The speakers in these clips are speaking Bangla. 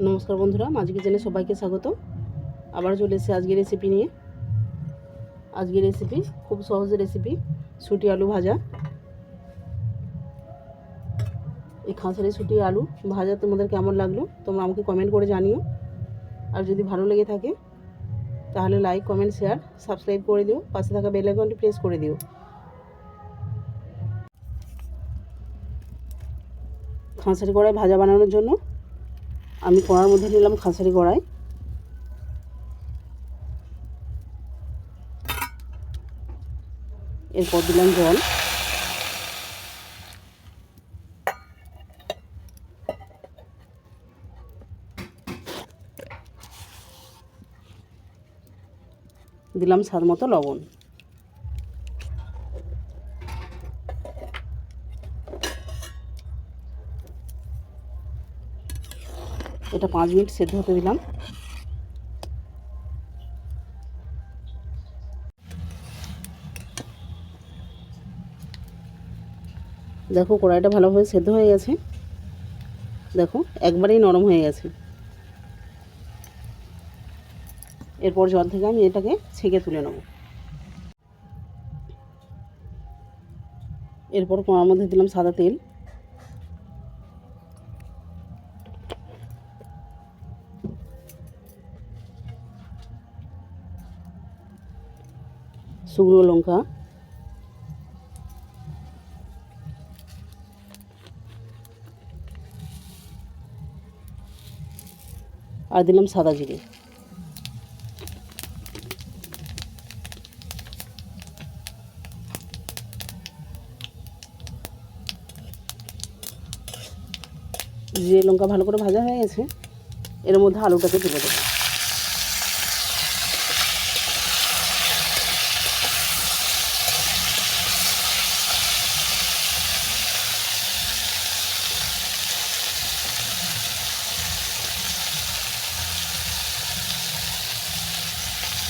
নমস্কার বন্ধুরা, মাঝি কিচেনে সবাইকে স্বাগত। আবার চলে এসেছি আজকের রেসিপি নিয়ে। আজকের রেসিপি খুব সহজ রেসিপি, শুঁটি আলু ভাজা। এই খাঁচারে শুঁটি আলু ভাজা তোমাদের কেমন লাগলো তোমরা আমাকে কমেন্ট করে জানিও। আর যদি ভালো লেগে থাকে তাহলে লাইক, কমেন্ট, শেয়ার, সাবস্ক্রাইব করে দিও। পাশে থাকা বেল আইকনটি প্রেস করে দিও। খাঁচারি কড়াই ভাজা বানানোর জন্য আমি কড়ার মধ্যে নিলাম খাঁচারি কড়াই। এরপর দিলাম জল। দিলাম স্বাদ মতো লবণ। এটা 5 মিনিট সেদ্ধ হতে দিলাম। দেখো কড়াইটা ভালোভাবে সেদ্ধ হয়ে গেছে। দেখো একবারেই নরম হয়ে গেছে। এরপর জল থেকে আমি এটাকে ছেঁকে তুলে নেব। এরপর কড়ার মধ্যে দিলাম সাদা তেল। শুকনো লঙ্কা, আর দিলাম সাদা জিরে। জিরে লঙ্কা ভালো করে ভাজা হয়ে গেছে। এর মধ্যে আলুটাকে তুলে দেবো।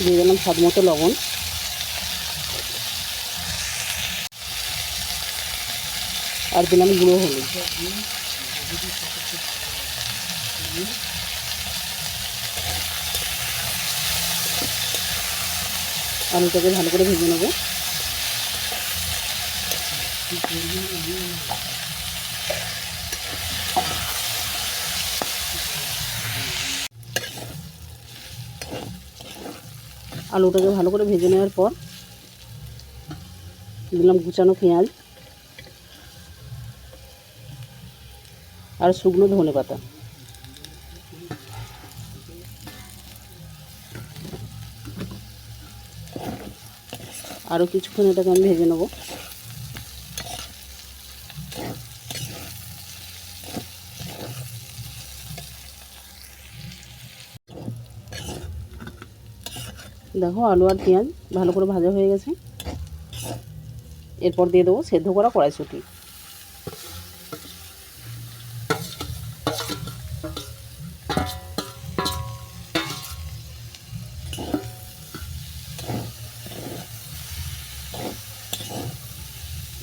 দিয়ে দিলাম স্বাদ মতো লবণ। আর দিলাম গুঁড়ো হলুদ। আলুটাকে ভালো করে ভেজে নেব। আলুটাকে ভালো করে ভেজে নেওয়ার পর দিলাম কুচানো পেঁয়াজ আর শুকনো ধনেপাতা। আরও কিছুক্ষণ এটাকে আমি ভেজে নেব। দেখো আলু আর পেঁয়াজ ভালো করে ভাজা হয়ে গেছে। এরপর দিয়ে দেবো সেদ্ধ করা কড়াইশুঁটি।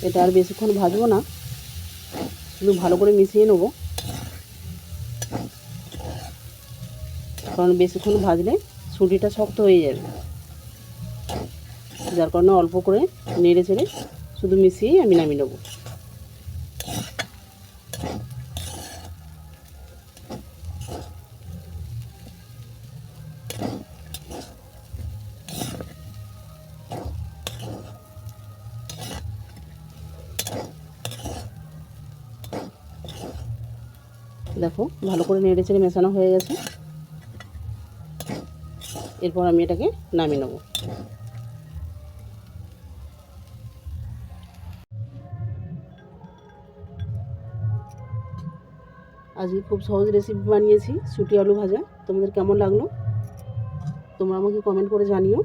এটা আর বেশিক্ষণ ভাজবো না, শুধু ভালো করে মিশিয়ে নেব। কারণ বেশিক্ষণ ভাজলে শুঁটিটা শক্ত হয়ে যাবে, যার কারণে অল্প করে নেড়ে চেড়ে শুধু মিশিয়েই আমি নামিয়ে নেব। দেখো ভালো করে নেড়ে চেড়ে মেশানো হয়ে গেছে। এরপর আমি এটাকে নামিয়ে নেব। আজকে খুব সহজ রেসিপি বানিয়েছি শুঁটি আলু ভাজা। তোমাদের কেমন লাগলো তোমরা আমাকে কমেন্ট করে জানিও।